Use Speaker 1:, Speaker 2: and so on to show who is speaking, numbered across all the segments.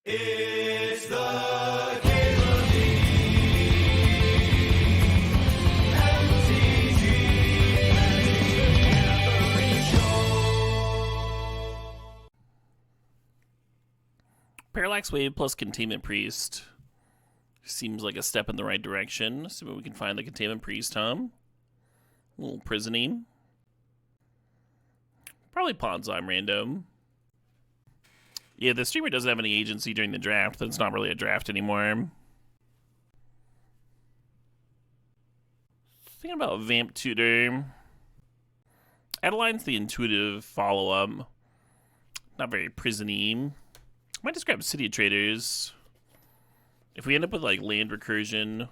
Speaker 1: It's the Cable League. MTGO Show.
Speaker 2: Parallax Wave plus Containment Priest. Seems like a step in the right direction. See what we can find the Containment Priest, huh? A little prisoning. Probably Ponzime random. Yeah, the streamer doesn't have any agency during the draft. That's not really a draft anymore. Thinking about Vamp Tutor. Adeline's the intuitive follow-up. Not very prison-y. Might just grab City of Traders. If we end up with like land recursion,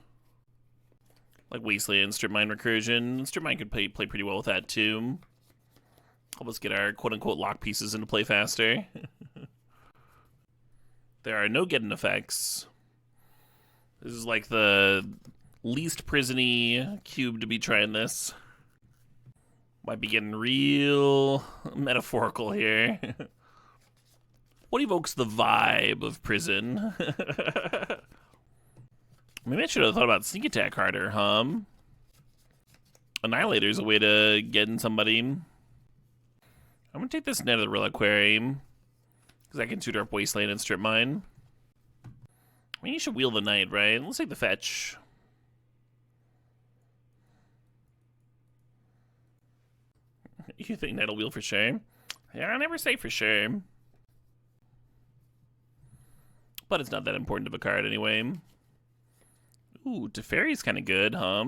Speaker 2: like Wasteland, Strip Mine recursion, Strip Mine could play pretty well with that too. Help us get our quote-unquote lock pieces into play faster. There are no getting effects. This is like the least prison-y cube to be trying this. Might be getting real metaphorical here. What evokes the vibe of prison? Maybe I should have thought about sneak attack harder, huh? Annihilator's a way to get in somebody. I'm gonna take this Net of the Reliquary, because I can tutor up Wasteland and Strip Mine. I mean, you should wheel the Knight, right? Let's take the fetch. You think Knight'll wheel for sure? Yeah, I never say for sure. But it's not that important of a card anyway. Ooh, Teferi's kind of good, huh?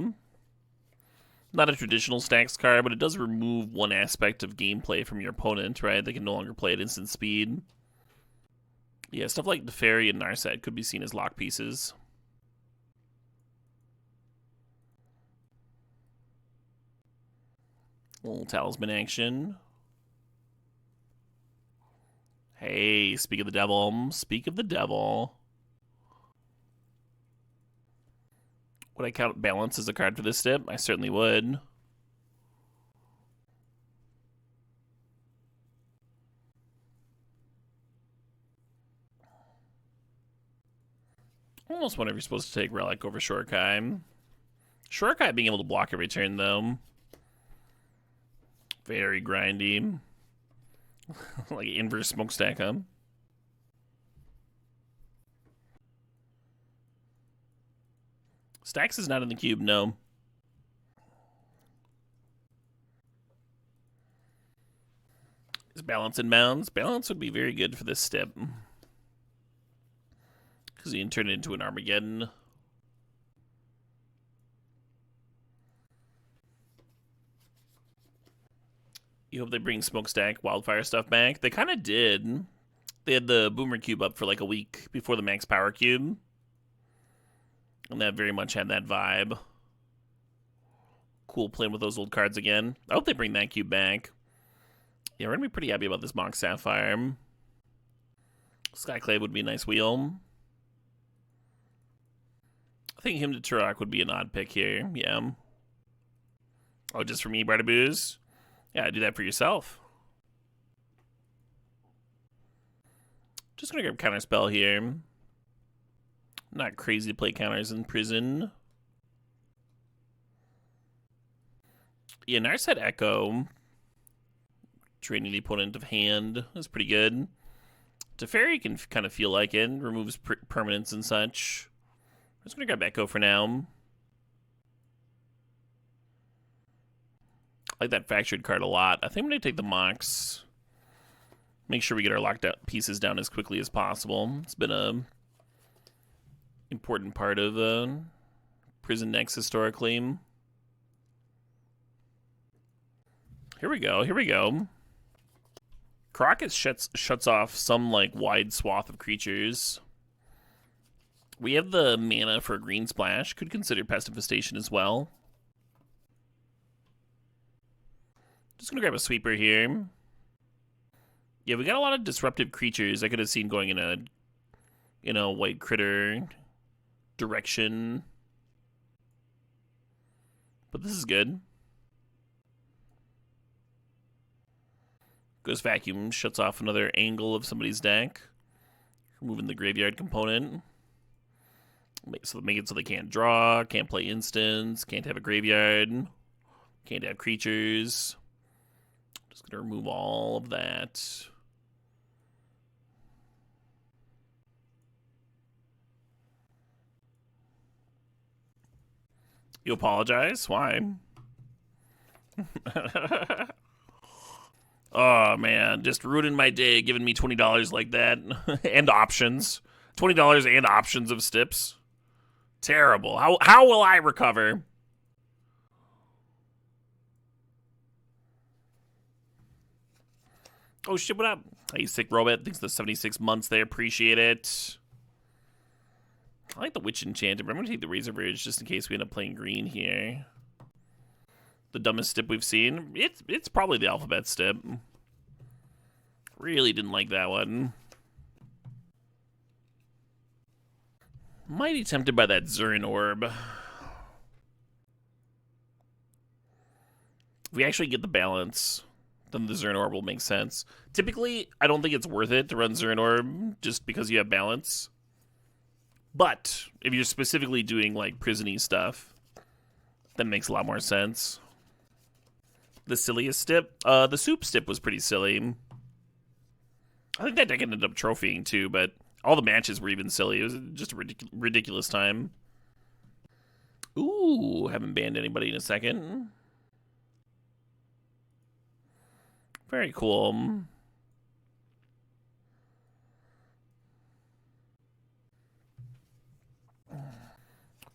Speaker 2: Not a traditional STAX card, but it does remove one aspect of gameplay from your opponent, right? They can no longer play at instant speed. Yeah, stuff like Teferi and Narset could be seen as lock pieces. A little talisman action. Hey, speak of the devil. Speak of the devil. Would I count Balance as a card for this step? I certainly would. Almost wonder if you're supposed to take Relic over Shorekai. Shorekai being able to block every turn, though. Very grindy. Like inverse smokestack, huh? STAX is not in the cube, no. Is Balance in bounds? Balance would be very good for this step. Because you can turn it into an Armageddon. You hope they bring Smokestack Wildfire stuff back. They kind of did. They had the Boomer Cube up for like a week before the Max Power Cube. And that very much had that vibe. Cool playing with those old cards again. I hope they bring that cube back. Yeah, we're going to be pretty happy about this Mox Sapphire. Skyclave would be a nice wheel. I think him to Turok would be an odd pick here. Yeah. Oh, just for me, Bardaboos? Yeah, do that for yourself. Just going to grab Counterspell here. Not crazy to play counters in prison. Yeah, Narset Echo. Draining the opponent of hand is pretty good. Teferi can kind of feel like it. Removes permanents and such. I'm just going to grab Echo for now. I like that Fractured card a lot. I think I'm going to take the Mox. Make sure we get our locked out pieces down as quickly as possible. It's been a important part of prison decks historically. Here we go. Here we go. Crocus shuts off some like wide swath of creatures. We have the mana for a green splash. Could consider Pest Infestation as well. Just gonna grab a sweeper here. Yeah, we got a lot of disruptive creatures. I could have seen going in a white critter direction. But this is good. Goes Vacuum, shuts off another angle of somebody's deck. Removing the graveyard component. Make it so they can't draw, can't play instants, can't have a graveyard, can't have creatures. Just gonna remove all of that. You apologize? Why? Oh man, just ruining my day, giving me $20 like that, and options. $20 and options of stips. Terrible. How will I recover? Oh shit, what up? Hey, sick robot. Thanks for the 76 months there. Appreciate it. I like the Witch Enchanted, but I'm gonna take the Razor Verge just in case we end up playing green here. The dumbest stip we've seen. It's probably the alphabet stip. Really didn't like that one. Mighty tempted by that Zurin Orb. If we actually get the balance, then the Zurin Orb will make sense. Typically, I don't think it's worth it to run Zurin Orb just because you have balance. But if you're specifically doing like prison-y stuff, that makes a lot more sense. The silliest stip? The soup stip was pretty silly. I think that deck ended up trophying too, but all the matches were even silly. It was just a ridiculous time. Ooh, haven't banned anybody in a second. Very cool.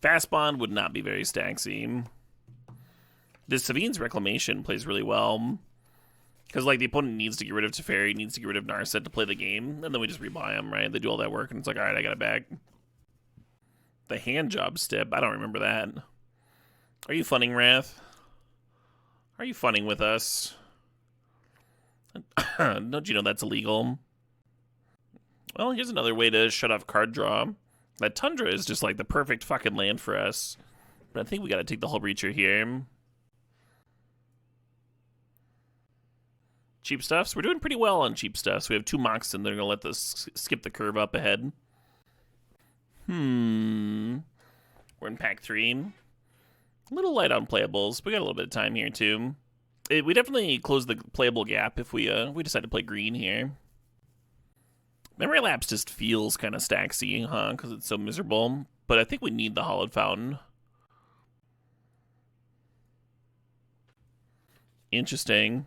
Speaker 2: Fast Bond would not be very stacksy. This Savine's Reclamation plays really well. Because, like, the opponent needs to get rid of Teferi, needs to get rid of Narset to play the game, and then we just rebuy them, right? They do all that work, and it's like, alright, I got it back. The hand job stip, I don't remember that. Are you funning, Wrath? Are you funning with us? Don't you know that's illegal? Well, here's another way to shut off card draw. That Tundra is just, like, the perfect fucking land for us. But I think we gotta take the Hull Breacher here. Cheap stuffs. We're doing pretty well on cheap stuffs. We have 2 Moxen. They're going to let this skip the curve up ahead. We're in pack 3. A little light on playables. We got a little bit of time here, too. We definitely close the playable gap if we decide to play green here. Memory Lapse just feels kind of stacksy, huh? Because it's so miserable. But I think we need the Hollowed Fountain. Interesting.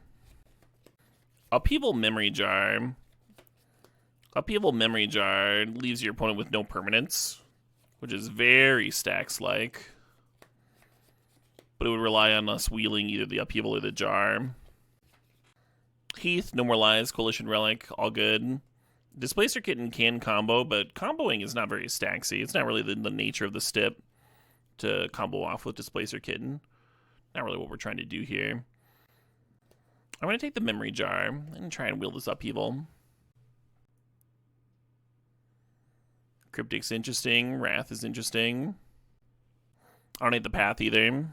Speaker 2: Upheaval Memory Jar. Upheaval Memory Jar leaves your opponent with no permanence, which is very Stacks-like. But it would rely on us wheeling either the Upheaval or the Jar. Heath, no more lies, Coalition Relic, all good. Displacer Kitten can combo, but comboing is not very Stacksy. It's not really the nature of the stip to combo off with Displacer Kitten. Not really what we're trying to do here. I'm going to take the Memory Jar and try and wheel this Upheaval. Cryptic's interesting. Wrath is interesting. I don't hate the Path either.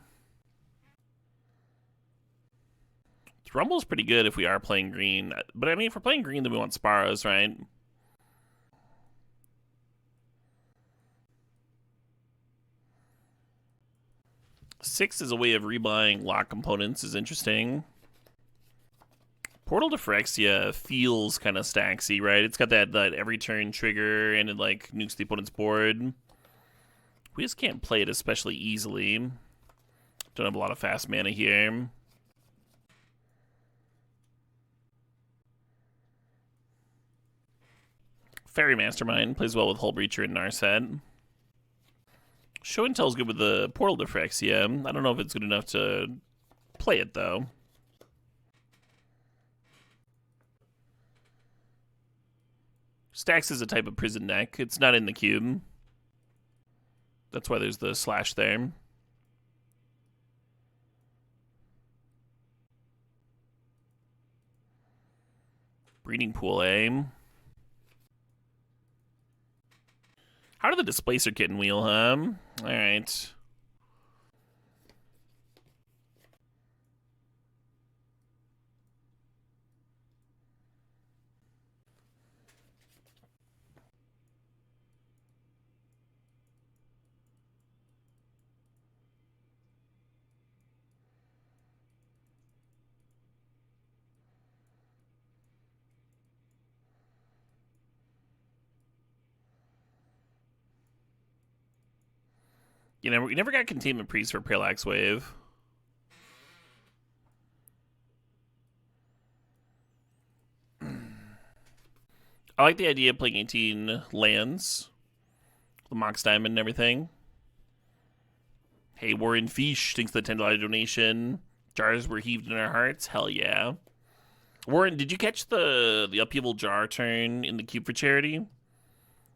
Speaker 2: Rumble's pretty good if we are playing green. But I mean, if we're playing green, then we want Sparrows, right? Six is a way of rebuying lock components is interesting. Portal to Phyrexia feels kind of stacksy, right? It's got that every turn trigger and it like nukes the opponent's board. We just can't play it especially easily. Don't have a lot of fast mana here. Fairy Mastermind plays well with Hull Breacher and Narset. Show and Tell's good with the Portal to Phyrexia. I don't know if it's good enough to play it, though. Stacks is a type of prison deck. It's not in the cube. That's why there's the slash there. Breeding Pool, eh? How did the Displacer Kitten wheel, huh? Alright. You know, we never got Containment Priest for Parallax Wave. I like the idea of playing 18 lands. The Mox Diamond and everything. Hey, Warren Fish thinks the $10 donation. Jars were heaved in our hearts. Hell yeah. Warren, did you catch the upheaval jar turn in the Cube for Charity?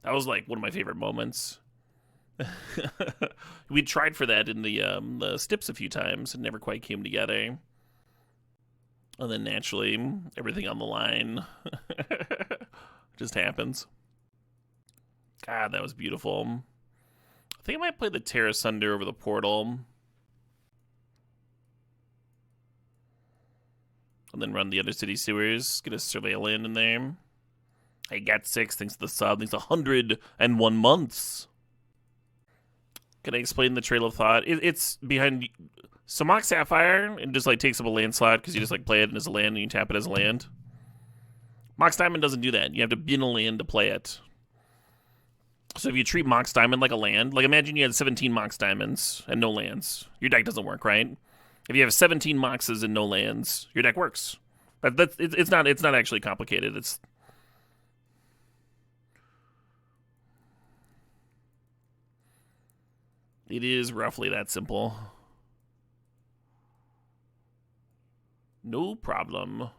Speaker 2: That was like one of my favorite moments. We tried for that in the Stips a few times and never quite came together. And then naturally, everything on the line just happens. God, that was beautiful. I think I might play the Terra Sunder over the Portal. And then run the other city sewers. Get a Surveil in there. Hey, Gat6 thanks to the sub. Thanks 101 months. Can I explain the trail of thought? It's behind Samok Sapphire and just like takes up a land slot because you just like play it as a land and you tap it as a land. Mox Diamond doesn't do that. You have to bin a land to play it. So if you treat Mox Diamond like a land, like imagine you had 17 Mox Diamonds and no lands. Your deck doesn't work, right? If you have 17 Moxes and no lands, your deck works. It's not actually complicated. It is roughly that simple. No problem.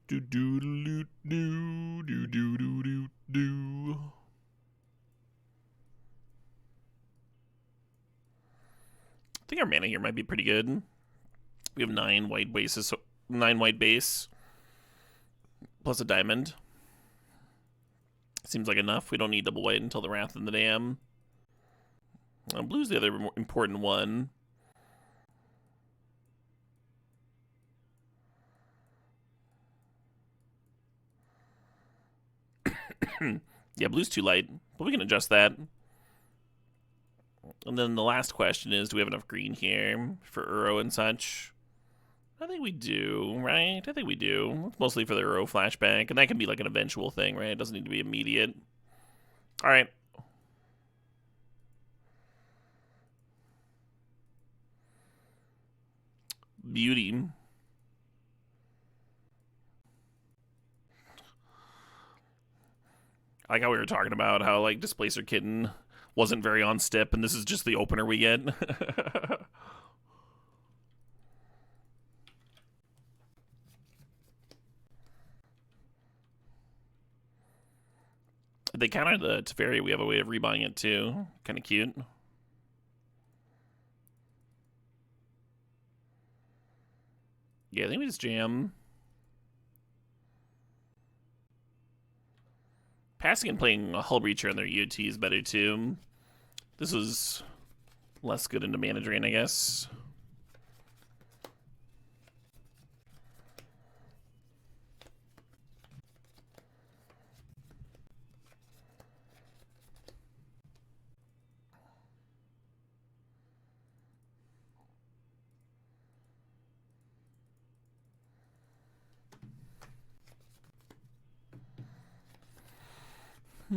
Speaker 2: Do do do do do do do do do. I think our mana here might be pretty good. We have 9 white bases, 9 white base, plus a diamond. Seems like enough. We don't need double white until the Wrath in the Dam. Blue's the other more important one. Yeah, blue's too light, but we can adjust that. And then the last question is, do we have enough green here for Uro and such? I think we do, right? I think we do. It's mostly for the Uro flashback, and that can be like an eventual thing, right? It doesn't need to be immediate. All right. Beauty. I like how we were talking about how like Displacer Kitten wasn't very on Stip, and this is just the opener we get. If they counter the Teferi, we have a way of rebuying it too. Kind of cute. Yeah, I think we just jam. Passing and playing a Hull Breacher on their EOT is better too. This was less good into Mana Drain, I guess. I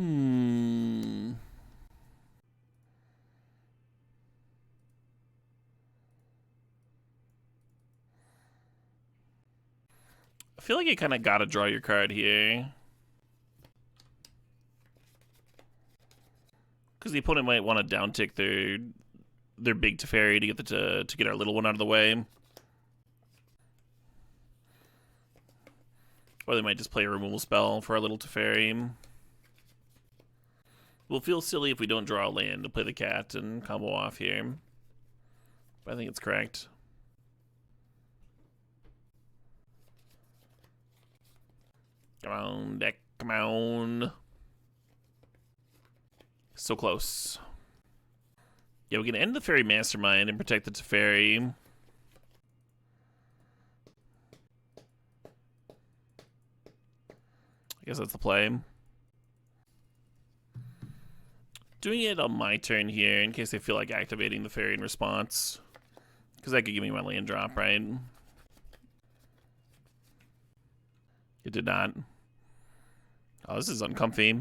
Speaker 2: feel like you kind of gotta draw your card here. Because the opponent might want to downtick their big Teferi to get our little one out of the way. Or they might just play a removal spell for our little Teferi. We'll feel silly if we don't draw a land to play the cat and combo off here. But I think it's correct. Come on, deck. Come on. So close. Yeah, we can end the Fairy Mastermind and protect the Teferi. I guess that's the play. Doing it on my turn here in case I feel like activating the Fairy in response. Because that could give me my land drop, right? It did not. Oh, this is uncomfy.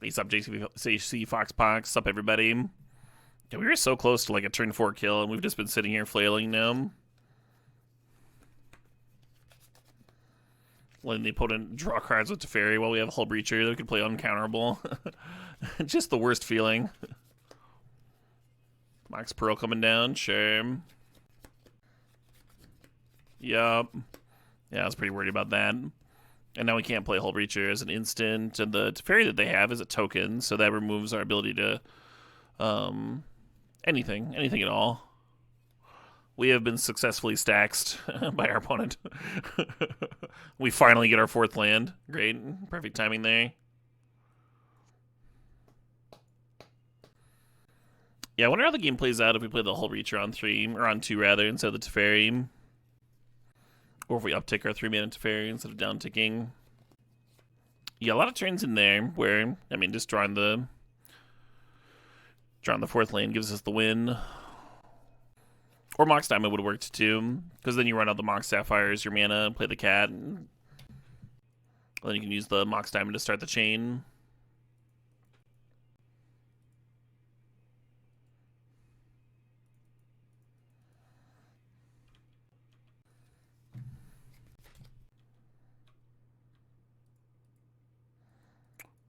Speaker 2: Ace up, JC Foxpox. Up, everybody. Yeah, we were so close to like a turn 4 kill, and we've just been sitting here flailing now. Letting the opponent draw cards with Teferi while we have Hull Breacher that we can play uncounterable. Just the worst feeling. Mox Pearl coming down, sure. Yup. Yeah, I was pretty worried about that. And now we can't play Hull Breacher as an instant, and the Teferi that they have is a token, so that removes our ability to anything at all. We have been successfully staxed by our opponent. We finally get our 4th land. Great. Perfect timing there. Yeah, I wonder how the game plays out if we play the Hull Breacher on 3, or on 2 rather, instead of the Teferi. Or if we uptick our 3-mana Teferi instead of downticking. Yeah, a lot of turns in there where, I mean, just drawing the 4th lane gives us the win. Or Mox Diamond would have worked too, because then you run out the Mox Sapphires, your mana, play the cat, and then you can use the Mox Diamond to start the chain.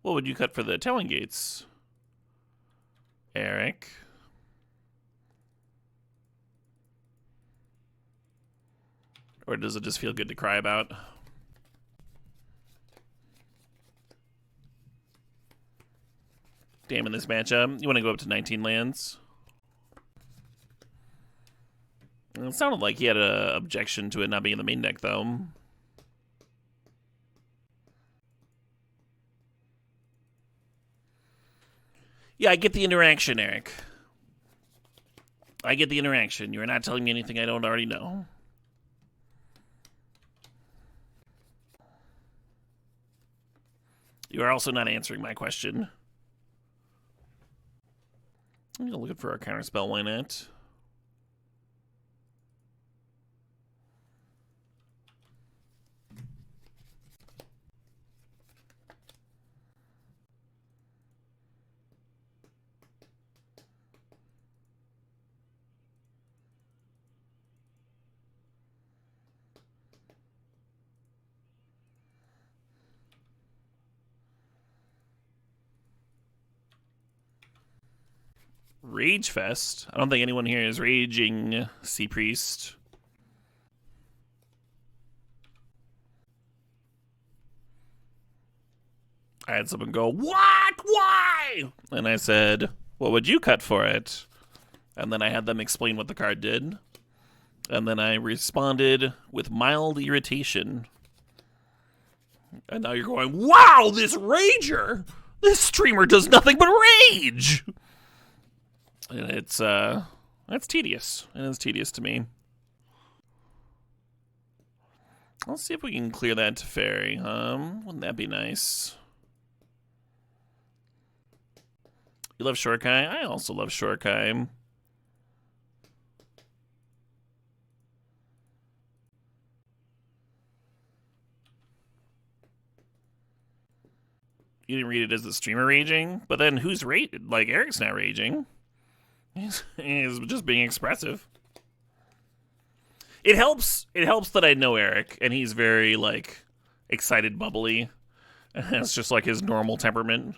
Speaker 2: What would you cut for the Telling Gates, Eric? Or does it just feel good to cry about? Damn, in this matchup, you want to go up to 19 lands? It sounded like he had an objection to it not being in the main deck, though. Yeah, I get the interaction, Eric. I get the interaction. You're not telling me anything I don't already know. You are also not answering my question. I'm looking for our counterspell, why not? Rage Fest? I don't think anyone here is raging, Sea Priest. I had someone go, "What? Why?" And I said, "What would you cut for it?" And then I had them explain what the card did. And then I responded with mild irritation. And now you're going, "Wow, this rager! This streamer does nothing but rage!" And that's tedious. And it's tedious to me. Let's see if we can clear that Teferi. Wouldn't that be nice? You love Shorkai? I also love Shorkai. You didn't read it as the streamer raging, but then who's rated? Like, Eric's not raging. He's just being expressive. It helps that I know Eric, and he's very, like, excited, bubbly. And it's just like his normal temperament.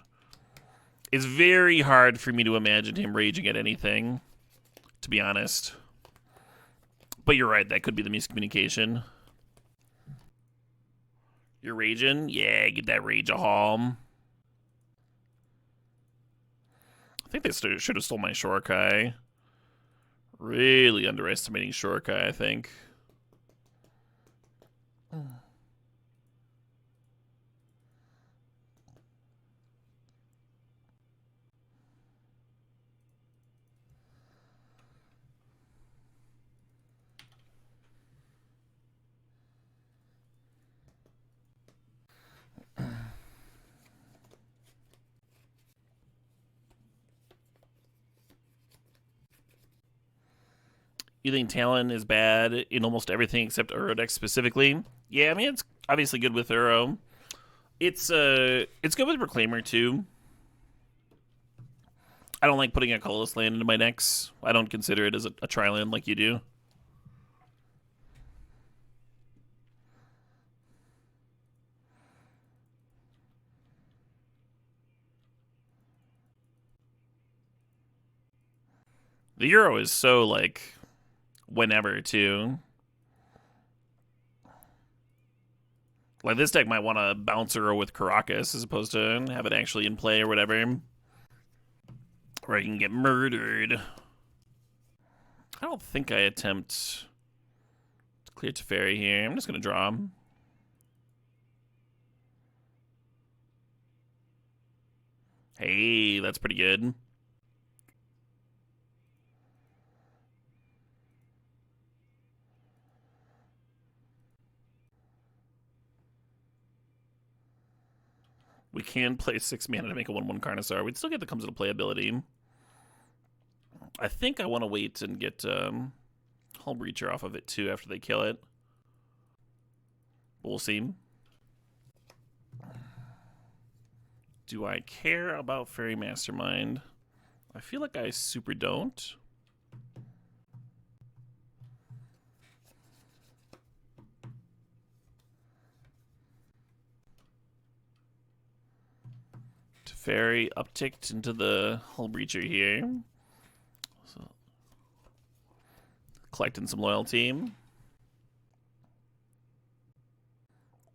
Speaker 2: It's very hard for me to imagine him raging at anything, to be honest. But you're right, that could be the miscommunication. You're raging? Yeah, get that rage a haul. I think they should have stole my Shorkai. Really underestimating Shorkai, I think. You think Talon is bad in almost everything except Uro decks specifically? Yeah, I mean it's obviously good with Uro. It's good with Reclaimer too. I don't like putting a colorless land into my decks. I don't consider it as a tri-land like you do. The Euro is so, like, whenever, too. Like, this deck might want to bounce Euro with Caracas as opposed to have it actually in play or whatever. Or I can get murdered. I don't think I attempt to clear Teferi here. I'm just going to draw. Hey, that's pretty good. We can play 6 mana to make a 1/1 Carnosaur. We'd still get the comes into playability. I think I want to wait and get Hull Breacher off of it too after they kill it. We'll see. Do I care about Fairy Mastermind? I feel like I super don't. Teferi upticked into the Hull Breacher here. So, collecting some loyalty.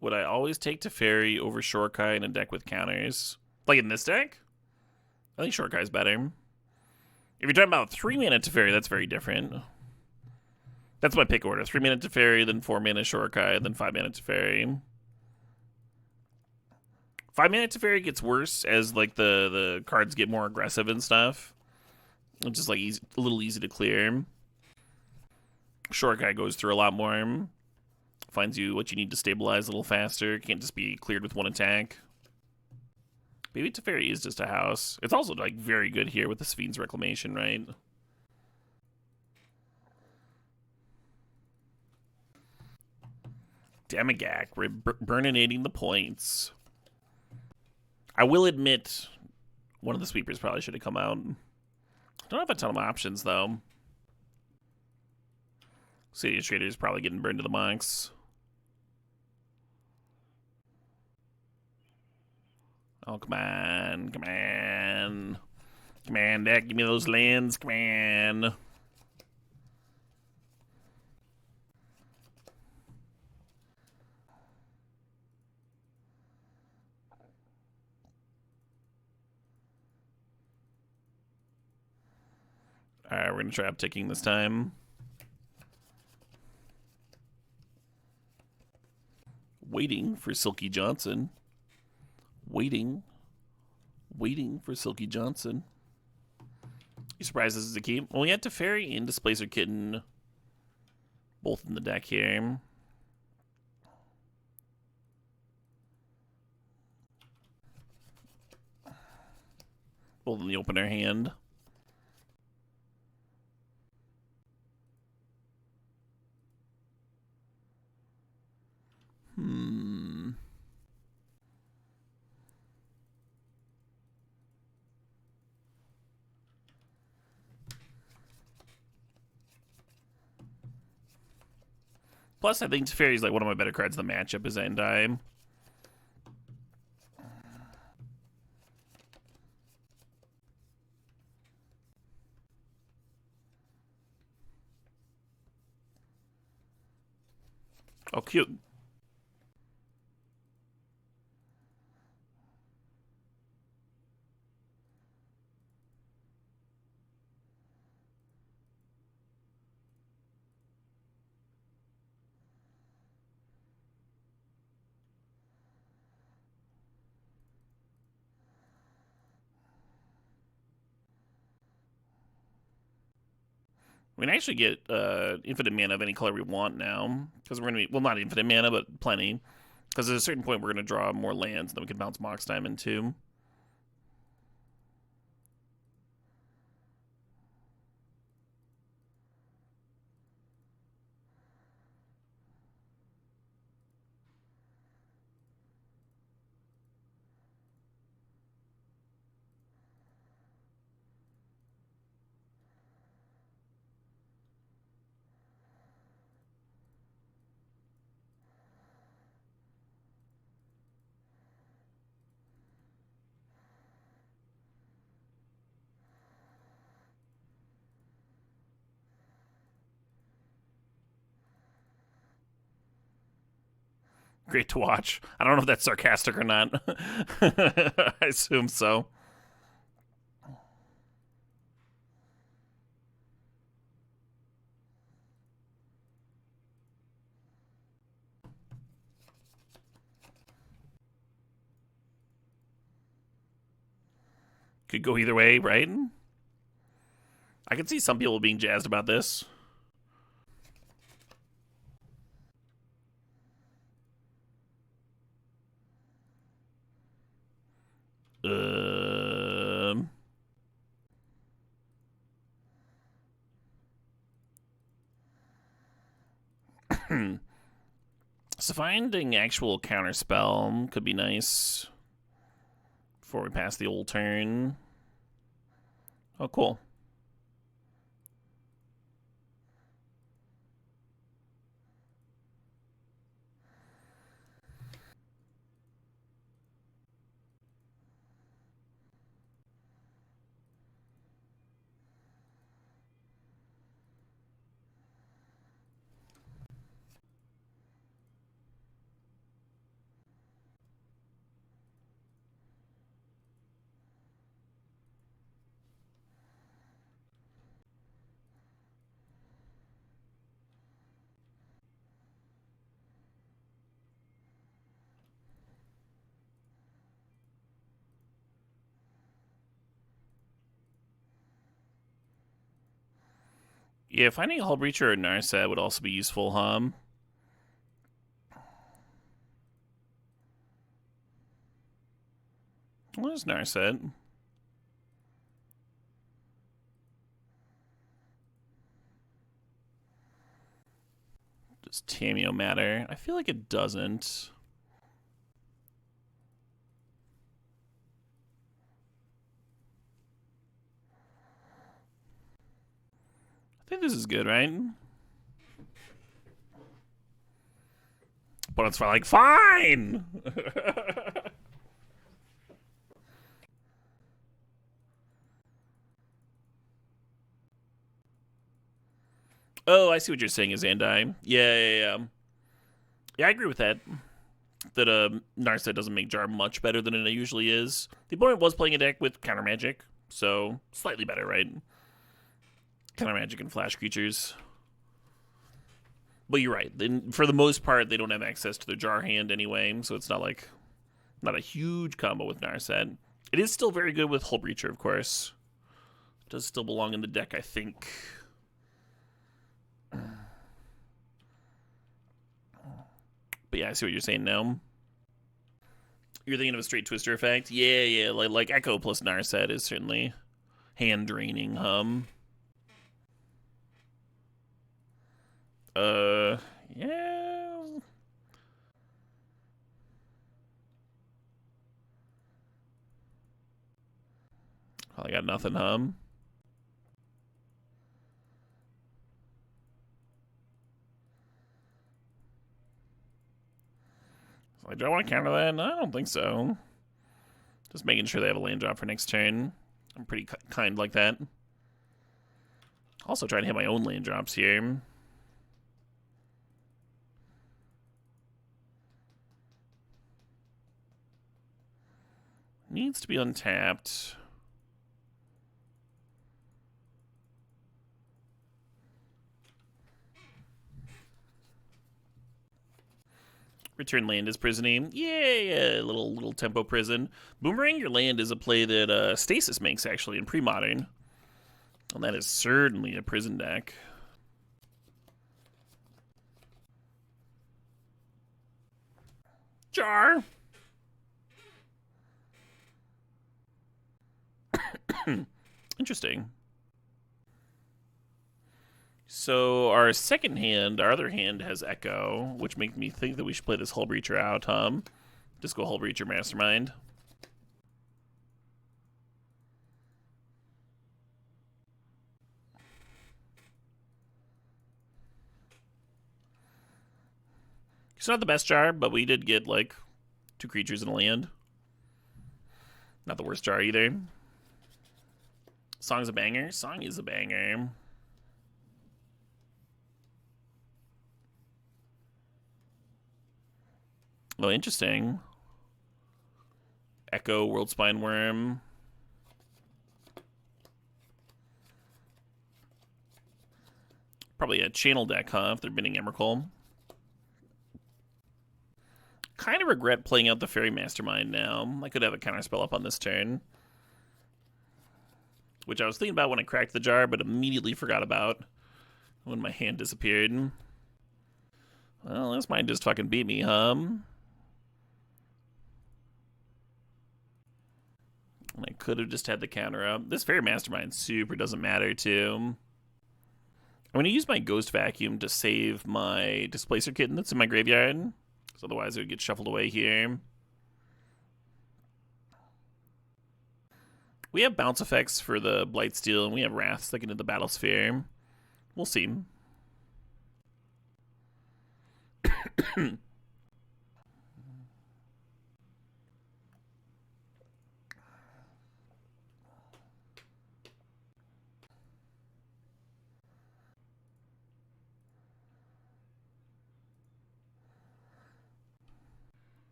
Speaker 2: Would I always take Teferi over Shorekai in a deck with counters? Like in this deck? I think Shorekai's better. If you're talking about 3 mana Teferi, that's very different. That's my pick order. 3 mana Teferi, then 4 mana Shorekai, then 5 mana Teferi. 5 mana Teferi gets worse as like the cards get more aggressive and stuff. It's just like a little easy to clear. Shorekai goes through a lot more. Finds you what you need to stabilize a little faster. Can't just be cleared with 1 attack. Maybe Teferi is just a house. It's also like very good here with the Sphyn's Reclamation, right? Demigag, we're burninating the points. I will admit, one of the sweepers probably should have come out. Don't have a ton of options, though. City of Traders probably getting burned to the max. Oh, come on. Come on. Come on, deck. Give me those lands. Come on. Alright, we're going to try upticking this time. Waiting for Silky Johnson. Waiting for Silky Johnson. You surprised this is a key? Well, we had Teferi and Displacer Kitten both in the deck here. Both in the opener hand. Plus, I think Teferi is like one of my better cards in the matchup as Endime. Oh, cute. We can actually get infinite mana of any color we want now. Because we're going to be, well, not infinite mana, but plenty. Because at a certain point, we're going to draw more lands, and then we can bounce Mox Diamond too. Great to watch. I don't know if that's sarcastic or not. I assume so. Could go either way, right? I can see some people being jazzed about this. So finding actual counterspell could be nice before we pass the old turn. Oh, cool. Yeah, finding a Hull Breacher or Narset would also be useful, huh? What is Narset? Does Tameo matter? I feel like it doesn't. I think this is good, right? But it's like, fine! Oh, I see what you're saying, Zandai. Yeah. Yeah, I agree with that. That Narset doesn't make Jar much better than it usually is. The opponent was playing a deck with counter magic, so slightly better, right? Counter magic and flash creatures. But you're right. For the most part, they don't have access to their Jar hand anyway, so it's not a huge combo with Narset. It is still very good with Hull Breacher, of course. It does still belong in the deck, I think. But yeah, I see what you're saying now. You're thinking of a straight Twister effect? Yeah. Like Echo plus Narset is certainly hand draining. Yeah. I got nothing. Like, do I want to counter that? No, I don't think so. Just making sure they have a land drop for next turn. I'm pretty kind like that. Also trying to hit my own land drops here. Needs to be untapped. Return land is prisoning. Yeah, little tempo prison. Boomerang your land is a play that Stasis makes, actually, in pre-modern. And that is certainly a prison deck. Jar! Interesting. So our second hand, our other hand has Echo, which makes me think that we should play this Hull Breacher out, Just go Hull Breacher Mastermind. It's not the best jar, but we did get, like, 2 creatures in a land. Not the worst jar either. Song's a banger? Song is a banger. Oh, interesting. Echo, World Spine Worm. Probably a channel deck, huh, if they're binning Emrakul. Kind of regret playing out the Fairy Mastermind now. I could have a counterspell up on this turn. Which I was thinking about when I cracked the jar, but immediately forgot about when my hand disappeared. Well, this might just fucking beat me, huh? I could have just had the counter up. This Fairy Mastermind super doesn't matter, too. I'm going to use my Ghost Vacuum to save my Displacer Kitten that's in my graveyard. Because otherwise it would get shuffled away here. We have bounce effects for the Blightsteel, and we have Wrath sticking to the Battlesphere. We'll see.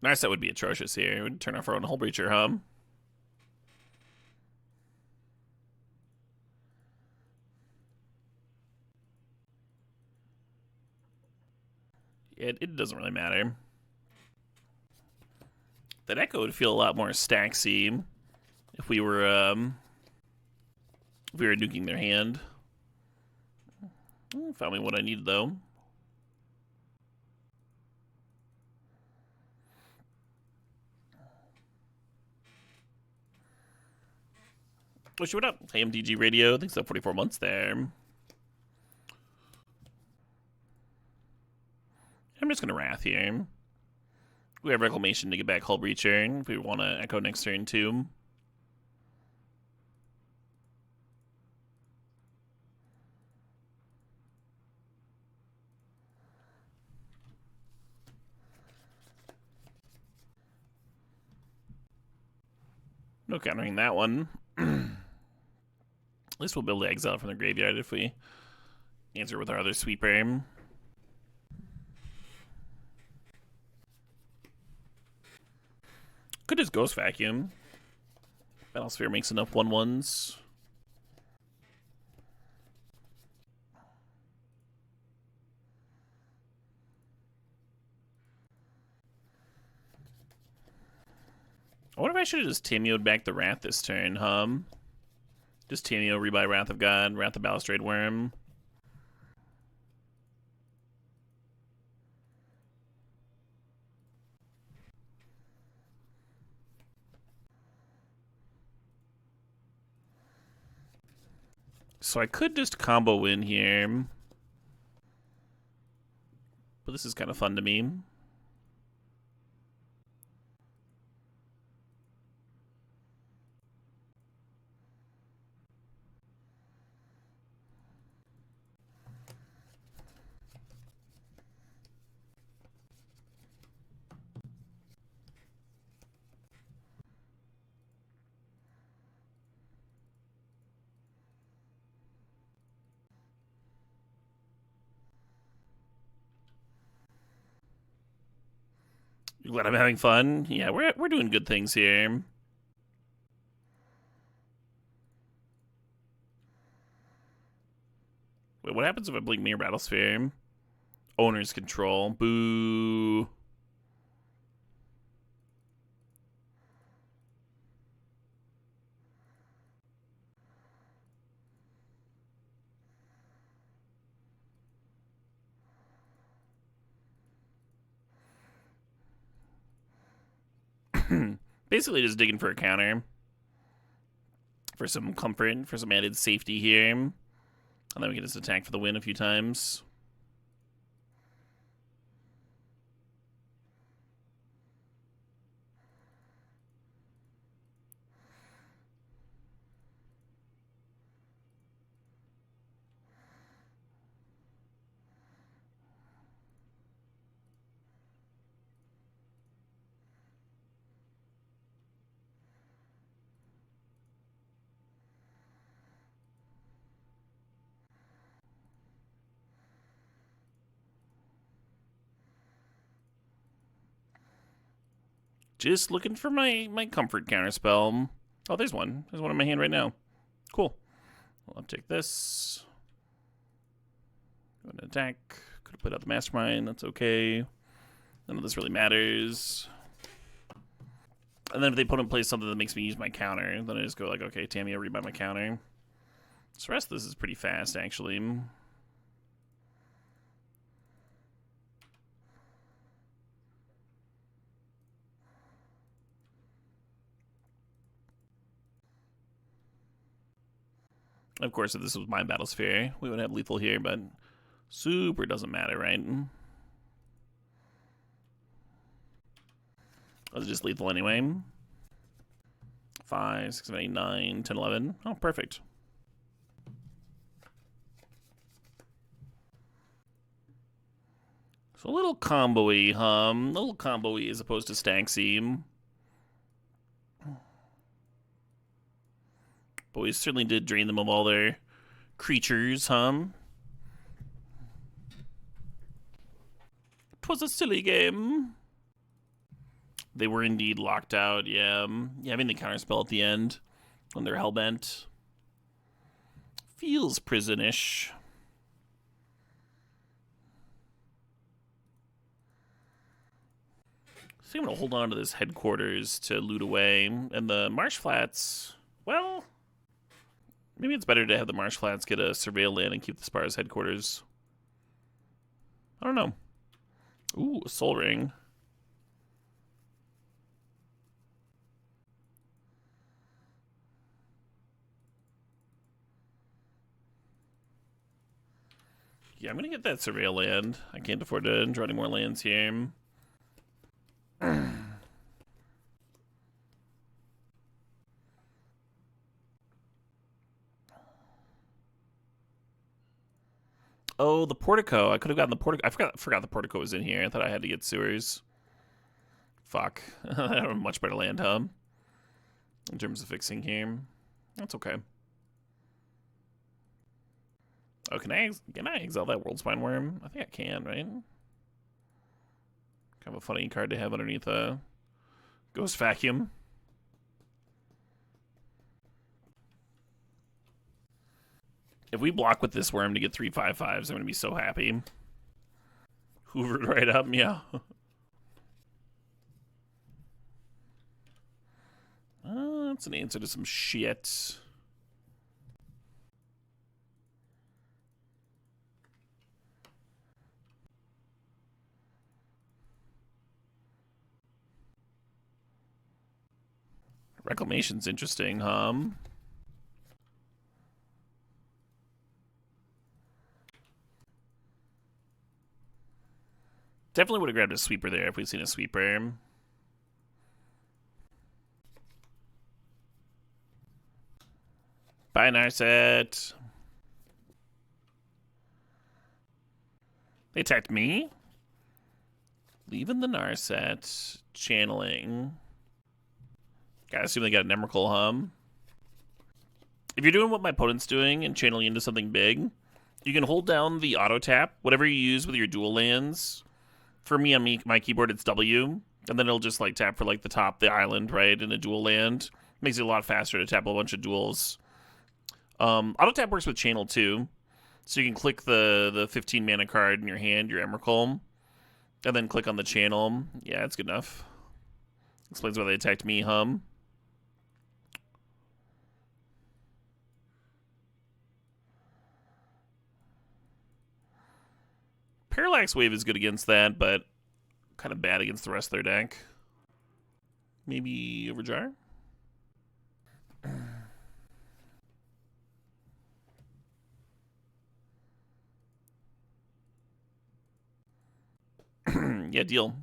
Speaker 2: Nice, that would be atrocious here. It would turn off our own Hull Breacher, huh? It doesn't really matter. That Echo would feel a lot more Staxy if we were nuking their hand. Found me what I needed though. Wish you what up? Hey, MTG Radio. Thanks for 44 months there. I'm just gonna Wrath here. We have Reclamation to get back Hull Breacher if we want to Echo next turn too. No countering that one. At least we'll be able to exile from the graveyard if we answer with our other sweeper. Could just Ghost Vacuum. Battlesphere makes enough 1/1s. I wonder if I should have just Tameo'd back the Wrath this turn, Just Tameo, rebuy Wrath of God, Wrath of Balustrade Worm. So I could just combo win here. But this is kind of fun to me. You glad I'm having fun? Yeah, we're doing good things here. Wait, what happens if I blink Mirror Battlesphere? Owner's control. Boo. Basically just digging for a counter. For some comfort, for some added safety here. And then we can just attack for the win a few times. Just looking for my comfort counterspell. Oh, there's one. There's one in my hand right now. Cool. I'll uptake this. Go ahead and attack. Could have put out the Mastermind. That's okay. None of this really matters. And then if they put in place something that makes me use my counter, then I just go like, okay, Tammy, I'll rebuy my counter. So the rest of this is pretty fast, actually. Of course, if this was my Battlesphere, we would have lethal here, but super doesn't matter, right? Was it just lethal anyway? 5, 6, 7, 8, 9, 10, 11. Oh, perfect. So a little combo-y, a little combo-y as opposed to STAX-y. But we certainly did drain them of all their creatures, 'Twas a silly game. They were indeed locked out, yeah. Having the counterspell at the end when they're hellbent feels prison-ish. So I'm going to hold on to this headquarters to loot away. And the Marsh Flats, well, maybe it's better to have the Marsh Flats get a surveil land and keep the Spars headquarters. I don't know. Ooh, a Soul Ring. Yeah, I'm going to get that surveil land. I can't afford to draw any more lands here. Oh, the portico. I could have gotten the portico. I forgot the portico was in here. I thought I had to get sewers. Fuck. I have a much better land hub in terms of fixing here. That's okay. Oh, can I exile that World Spine Worm? I think I can, right? Kind of a funny card to have underneath a Ghost Vacuum. If we block with this worm to get 3 5/5s, I'm going to be so happy. Hoovered right up, yeah. That's an answer to some shit. Reclamation's interesting, Definitely would have grabbed a sweeper there if we'd seen a sweeper. Bye, Narset. They attacked me? Leaving the Narset. Channeling. Gotta assume they got an Emrakul, If you're doing what my opponent's doing and channeling into something big, you can hold down the auto tap, whatever you use with your dual lands. For me, on my keyboard, it's W, and then it'll just like tap for like the top, the island, right, in a dual land. Makes it a lot faster to tap a bunch of duals. Auto tap works with channel too, so you can click the 15 mana card in your hand, your Emrakul, and then click on the channel. Yeah, it's good enough. Explains why they attacked me, Parallax Wave is good against that, but kind of bad against the rest of their deck. Maybe Overjar? Yeah, deal.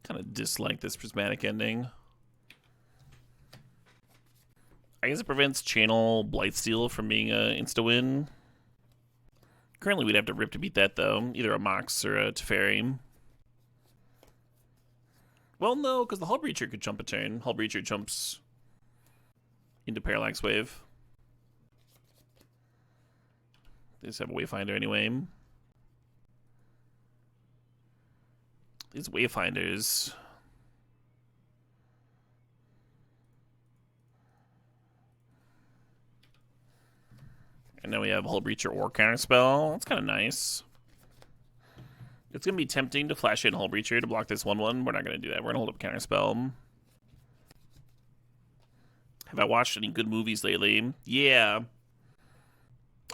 Speaker 2: Kind of dislike this prismatic ending. I guess it prevents channel Blightsteel from being a insta-win. Currently, we'd have to rip to beat that, though. Either a Mox or a Teferi. Well, no, because the Hull Breacher could jump a turn. Hull Breacher jumps into Parallax Wave. They just have a Wayfinder anyway. These Wayfinders. And then we have Hull Breacher or Counterspell. That's kind of nice. It's going to be tempting to flash in Hull Breacher to block this 1/1. We're not going to do that. We're going to hold up Counterspell. Have I watched any good movies lately? Yeah.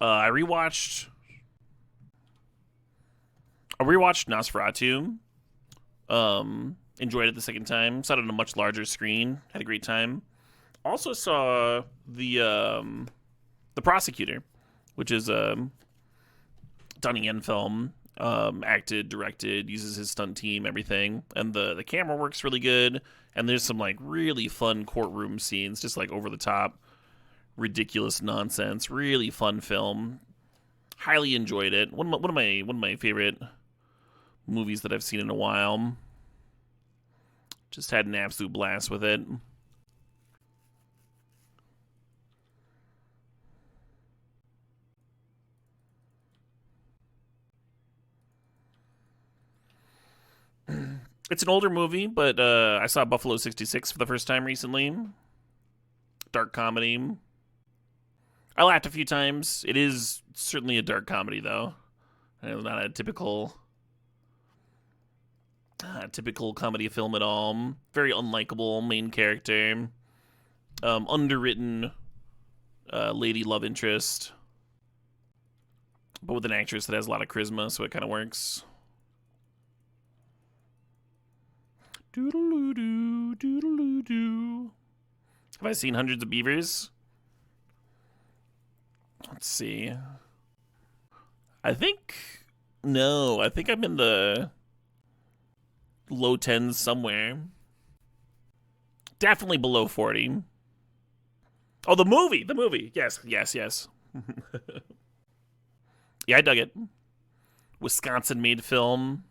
Speaker 2: I rewatched Nosferatu. Enjoyed it the second time. Saw it on a much larger screen. Had a great time. Also saw the Prosecutor, which is a Donnie Yen film. Acted, directed, uses his stunt team, everything, and the camera works really good. And there's some like really fun courtroom scenes, just like over the top, ridiculous nonsense. Really fun film. Highly enjoyed it. One of my favorite movies that I've seen in a while. Just had an absolute blast with it. It's an older movie, but I saw Buffalo 66 for the first time recently. Dark comedy. I laughed a few times. It is certainly a dark comedy, though. Not a typical comedy film at all. Very unlikable main character. Underwritten lady love interest. But with an actress that has a lot of charisma, so it kind of works. Doodle-oo-doo, doodle-oo-doo. Have I seen Hundreds of Beavers? Let's see. No, I think I'm in the low 10s somewhere. Definitely below 40. Oh, the movie. Yes. Yeah, I dug it. Wisconsin-made film.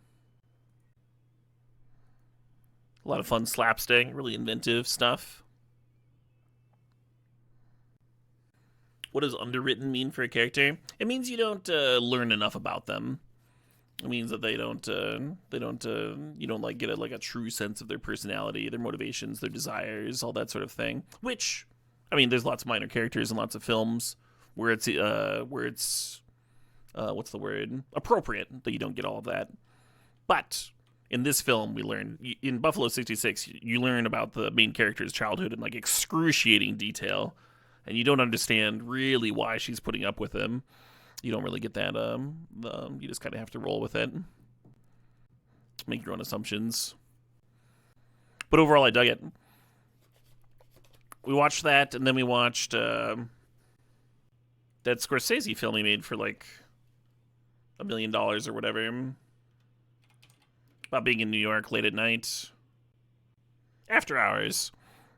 Speaker 2: A lot of fun slapstick, really inventive stuff. What does underwritten mean for a character? It means you don't learn enough about them. It means that you don't like get a true sense of their personality, their motivations, their desires, all that sort of thing. Which, I mean, there's lots of minor characters and lots of films where it's what's the word? Appropriate that you don't get all of that. But in this film, we learn, in Buffalo 66, you learn about the main character's childhood in like excruciating detail, and you don't understand really why she's putting up with him. You don't really get that. You just kind of have to roll with it, make your own assumptions. But overall, I dug it. We watched that, and then we watched that Scorsese film he made for like $1 million or whatever. About being in New York late at night. After Hours.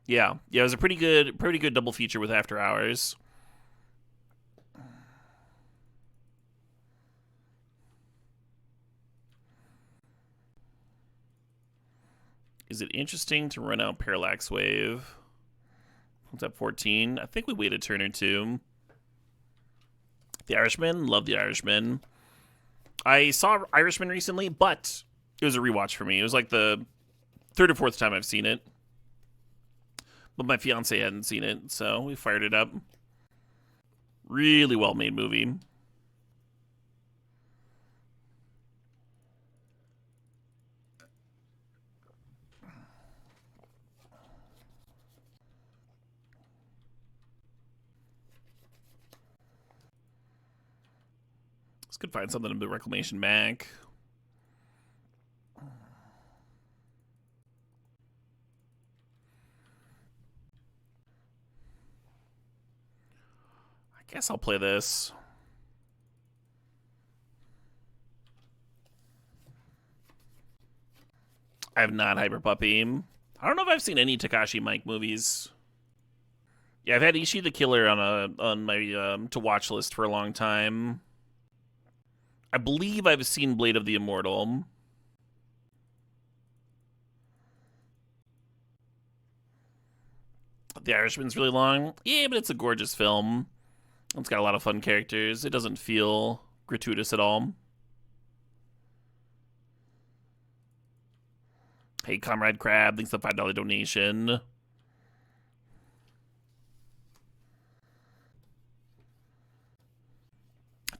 Speaker 2: Yeah, it was a pretty good double feature with After Hours. Is it interesting to run out Parallax Wave? What's up, 14? I think we wait a turn or two. The Irishman? Love The Irishman. I saw Irishman recently, but it was a rewatch for me. It was like the third or fourth time I've seen it. But my fiance hadn't seen it, so we fired it up. Really well-made movie. This could find something in the Reclamation Bank. I guess I'll play this. I have not Hyper Puppy. I don't know if I've seen any Takashi Mike movies. Yeah, I've had Ishi the Killer on my to watch list for a long time. I believe I've seen Blade of the Immortal. The Irishman's really long. Yeah, but it's a gorgeous film. It's got a lot of fun characters. It doesn't feel gratuitous at all. Hey, Comrade Crab, thanks for the $5 donation.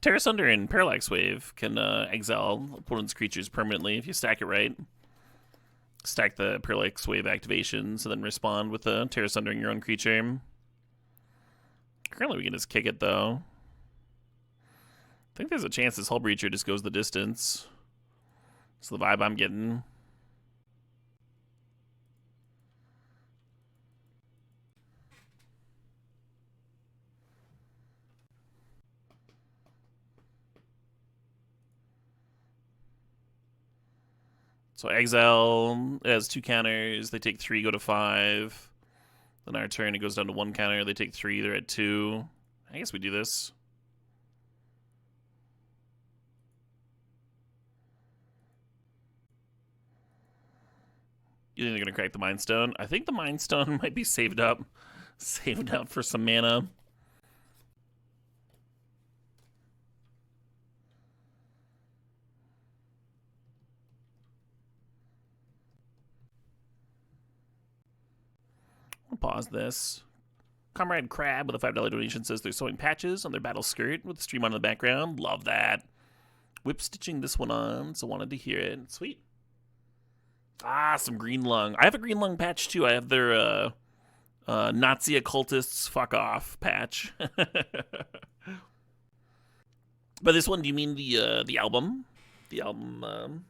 Speaker 2: Terra Sunder and Parallax Wave can exile opponent's creatures permanently if you stack it right. Stack the Parallax Wave activations and then respond with Terra Sundering your own creature. Currently we can just kick it though. I think there's a chance this Hull Breacher just goes the distance. That's the vibe I'm getting. So exile, it has 2 counters. They take 3, go to 5. Then our turn, it goes down to 1 counter. They take 3, they're at 2. I guess we do this. You think they're going to crack the Mind Stone? I think the Mind Stone might be saved up. Saved up for some mana. I'll pause this. Comrade Crab with a $5 donation says they're sewing patches on their battle skirt with the stream on in the background. Love that. Whip stitching this one on, so wanted to hear it. Sweet. Ah, some green lung. I have a green lung patch too. I have their Nazi occultists fuck off patch. By this one, do you mean the album? The album.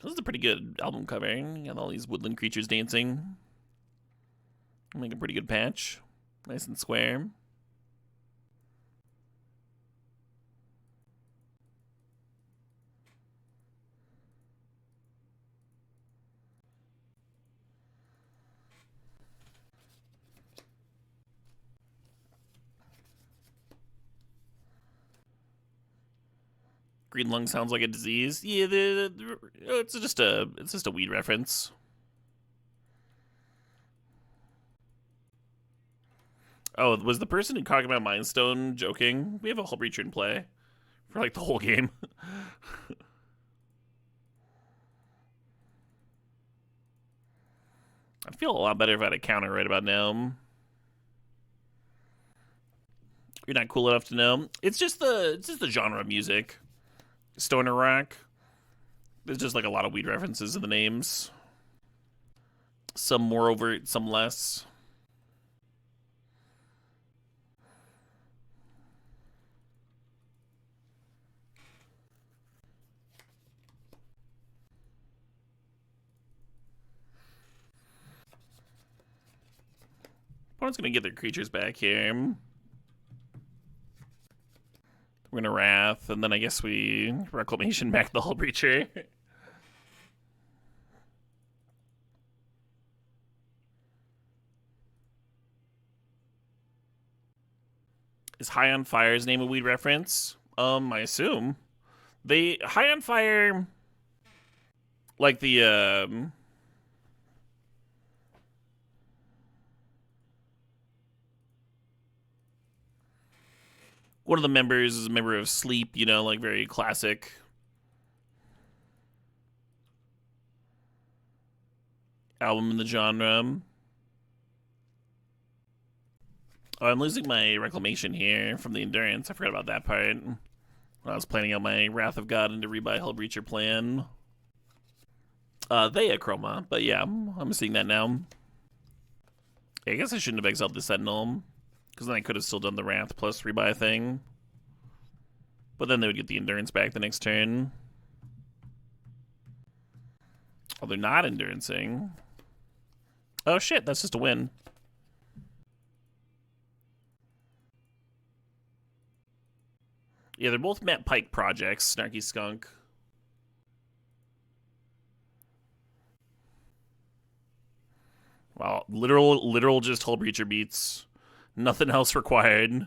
Speaker 2: This is a pretty good album cover. You got all these woodland creatures dancing. Make a pretty good patch. Nice and square. Green lung sounds like a disease. Yeah, it's just a weed reference. Oh, was the person who talking about Mind Stone joking? We have a Hull Breacher in play for like the whole game. I'd feel a lot better if I had a counter right about now. You're not cool enough to know. It's just the genre of music. Stoner rock. There's just like a lot of weed references in the names. Some more overt, some less. Opponent's gonna get their creatures back here. We're gonna Wrath, and then I guess we Reclamation back the Hull Breacher. Is High on Fire's name a weed reference? I assume. High on Fire, like the one of the members is a member of Sleep, you know, like very classic. Album in the genre. Oh, I'm losing my Reclamation here from the Endurance. I forgot about that part. When I was planning out my Wrath of God into Rebuy Hull Breacher plan. They Chroma, but yeah, I'm seeing that now. Yeah, I guess I shouldn't have exiled the Sentinel. Because then I could have still done the Wrath plus Rebuy thing. But then they would get the Endurance back the next turn. Oh, they're not Endurancing. Oh shit, that's just a win. Yeah, they're both Matt Pike projects, Snarky Skunk. Wow, literal just Hull Breacher beats. Nothing else required.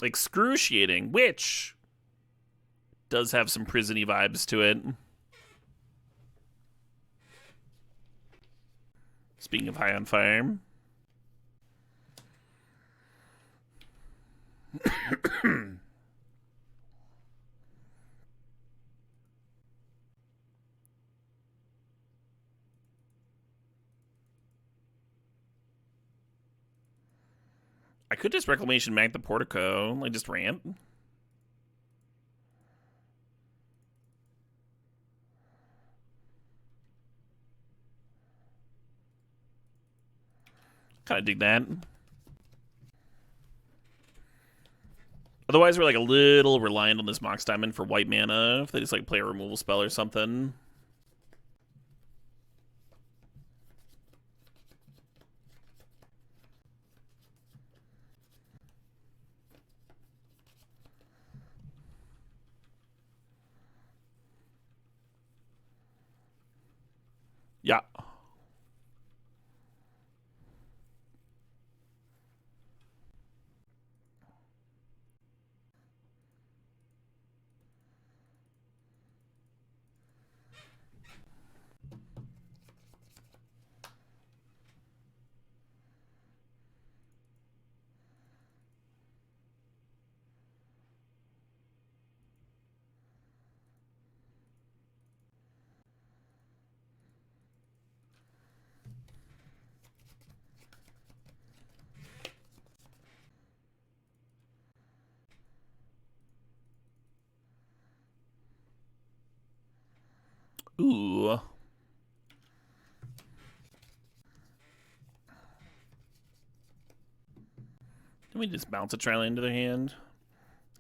Speaker 2: Excruciating, which does have some prison-y vibes to it. Speaking of high on fire. I could just Reclamation Mag the Portico, like just ramp. Kind of dig that. Otherwise, we're like a little reliant on this Mox Diamond for white mana if they just like play a removal spell or something. Yeah. Ooh. Can we just bounce a Triland into their hand?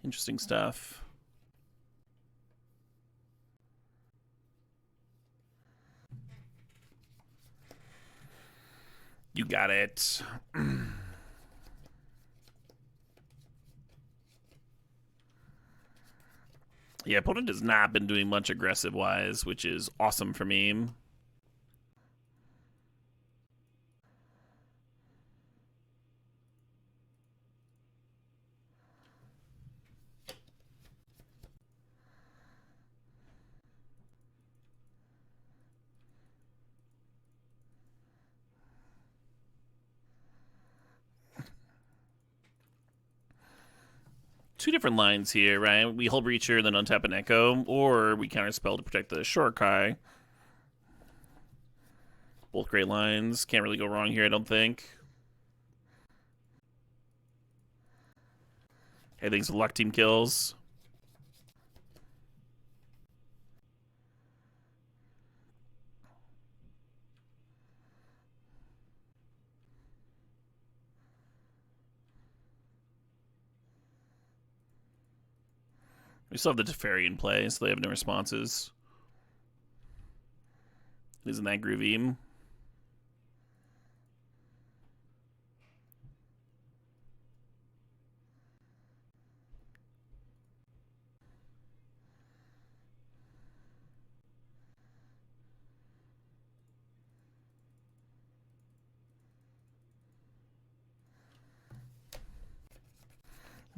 Speaker 2: Interesting stuff. You got it. Yeah, opponent has not been doing much aggressive-wise, which is awesome for me. Two different lines here, right? We Hull Breacher, then untap an Echo, or we counterspell to protect the Shorkai. Both great lines. Can't really go wrong here, I don't think. Hey, thanks for luck team kills. We still have the Teferi in play, so they have no responses. Isn't that groovy?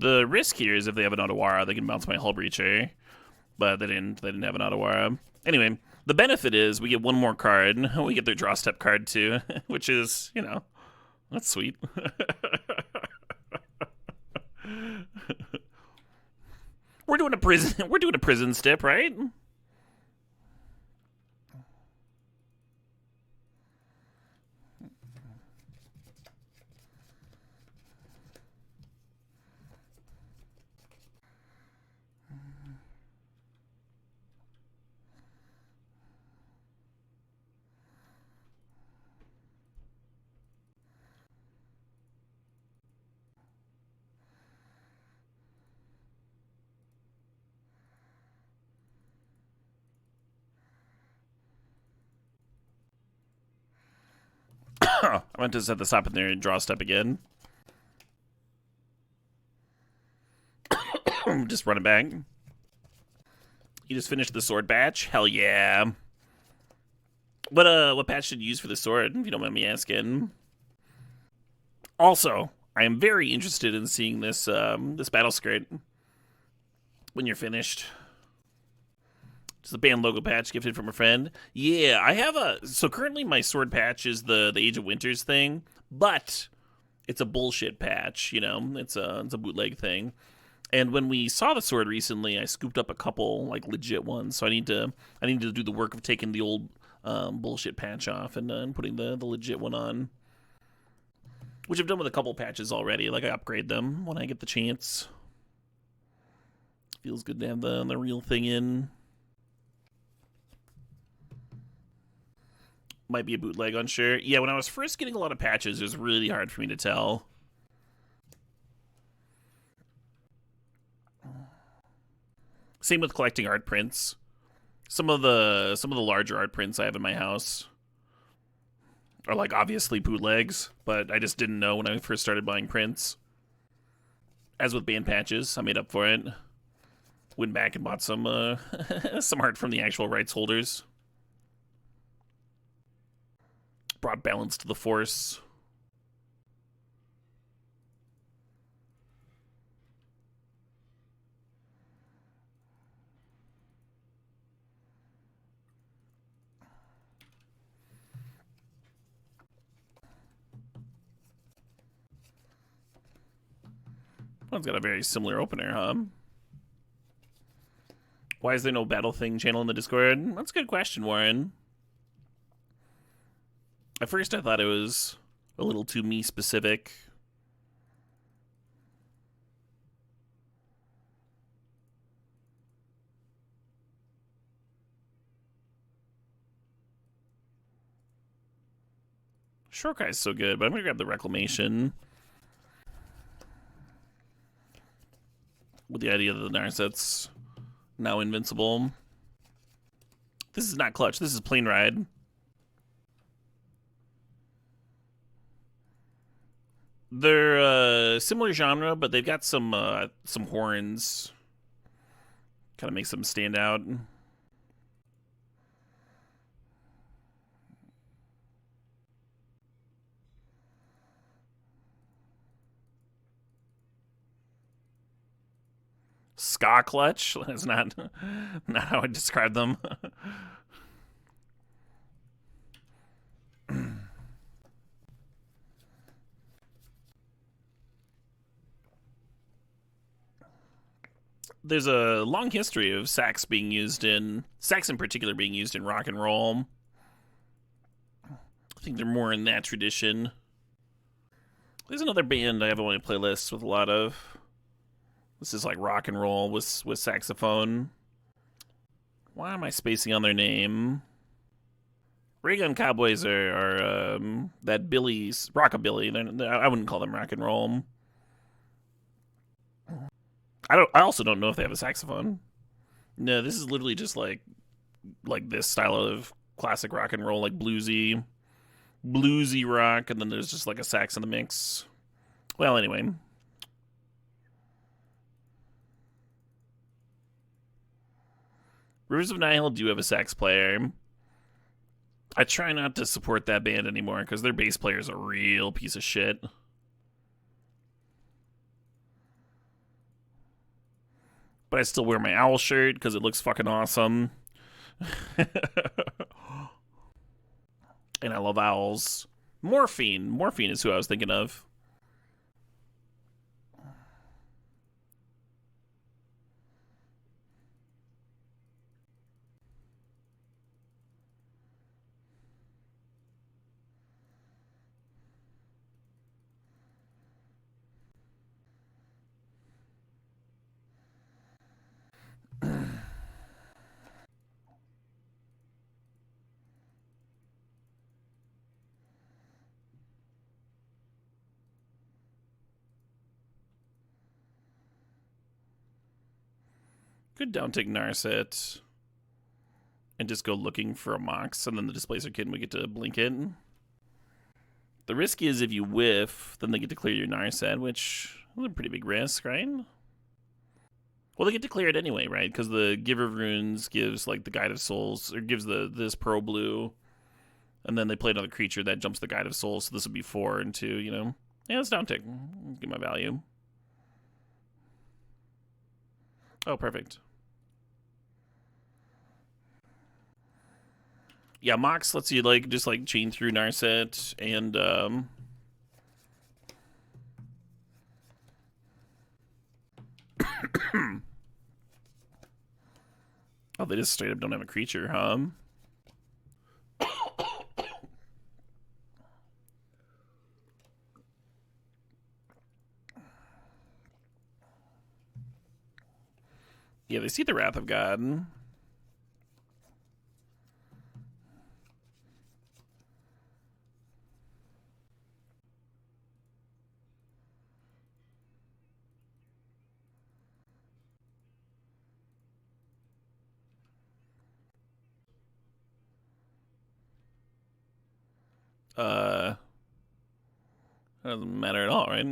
Speaker 2: The risk here is if they have an Otawara, they can bounce my Hull Breacher, but they didn't have an Otawara. Anyway, the benefit is we get one more card. We get their draw step card too, which is, you know, that's sweet. We're doing a prison step, right? I meant to set this up in there and draw step again. Just run it back. You just finished the sword batch? Hell yeah. What patch did you use for the sword, if you don't mind me asking? Also, I am very interested in seeing this battle skirt when you're finished. Just a band logo patch gifted from a friend. Yeah, I have a... So currently my sword patch is the Age of Winters thing, but it's a bullshit patch, you know? It's a bootleg thing. And when we saw the sword recently, I scooped up a couple, like, legit ones. So I need to do the work of taking the old bullshit patch off and putting the legit one on. Which I've done with a couple patches already. Like, I upgrade them when I get the chance. Feels good to have the real thing in. Might be a bootleg, unsure. Yeah, when I was first getting a lot of patches, it was really hard for me to tell. Same with collecting art prints. Some of the larger art prints I have in my house are like obviously bootlegs, but I just didn't know when I first started buying prints. As with band patches, I made up for it. Went back and bought some some art from the actual rights holders. Brought balance to the force. One's got a very similar opener, huh? Why is there no battle thing channel in the Discord? That's a good question, Warren. At first I thought it was a little too me-specific. Shortkai's so good, but I'm gonna grab the Reclamation. With the idea that the Narset's now invincible. This is not clutch, this is plain ride. They're similar genre, but they've got some horns. Kind of makes them stand out. Ska clutch? That's not how I describe them. There's a long history of sax being used in... Sax in particular being used in rock and roll. I think they're more in that tradition. There's another band I have on my playlist with a lot of... This is like rock and roll with saxophone. Why am I spacing on their name? Ray Gun Cowboys are that Billy's... Rockabilly. I wouldn't call them rock and roll. I also don't know if they have a saxophone. No, this is literally just like this style of classic rock and roll, like bluesy rock, and then there's just like a sax in the mix. Well, anyway. Rivers of Nihil do have a sax player. I try not to support that band anymore because their bass player is a real piece of shit. But I still wear my owl shirt because it looks fucking awesome. And I love owls. Morphine. Morphine is who I was thinking of. Could downtick Narset and just go looking for a Mox, and then the Displacer Kid, and we get to blink it. The risk is if you whiff, then they get to clear your Narset, which is a pretty big risk, right? Well, they get to clear it anyway, right? Because the Giver of Runes gives like the Guide of Souls, or gives this Pro Blue, and then they play another creature that jumps the Guide of Souls, so this would be 4 and 2, you know? Yeah, it's downtick. Get my value. Oh, perfect. Yeah, Mox lets you like just like chain through Narset and oh, they just straight up don't have a creature, huh? Yeah, they see the Wrath of God. That doesn't matter at all, right?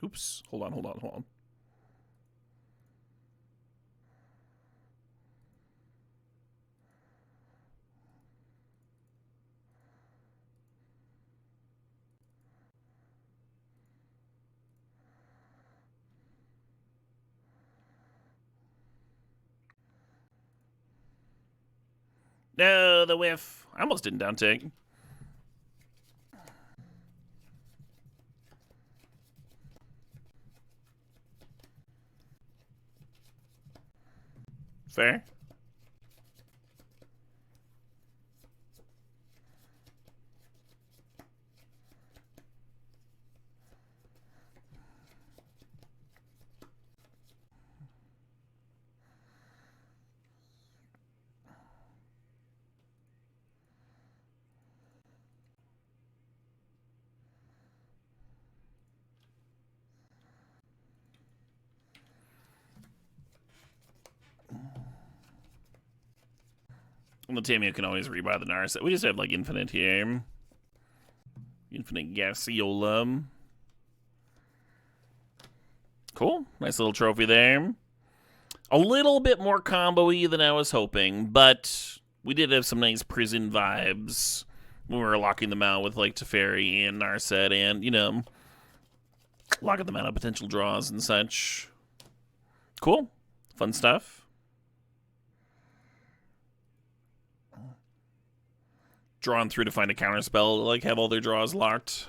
Speaker 2: Oops. Hold on. No, the whiff. I almost didn't down take. Fair. And the Tamio can always rebuy the Narset. We just have like infinite here. Infinite Gaseolum. Cool. Nice little trophy there. A little bit more combo-y than I was hoping, but we did have some nice prison vibes when we were locking them out with like Teferi and Narset and, you know, locking them out of potential draws and such. Cool. Fun stuff. Drawn through to find a counterspell to like have all their draws locked.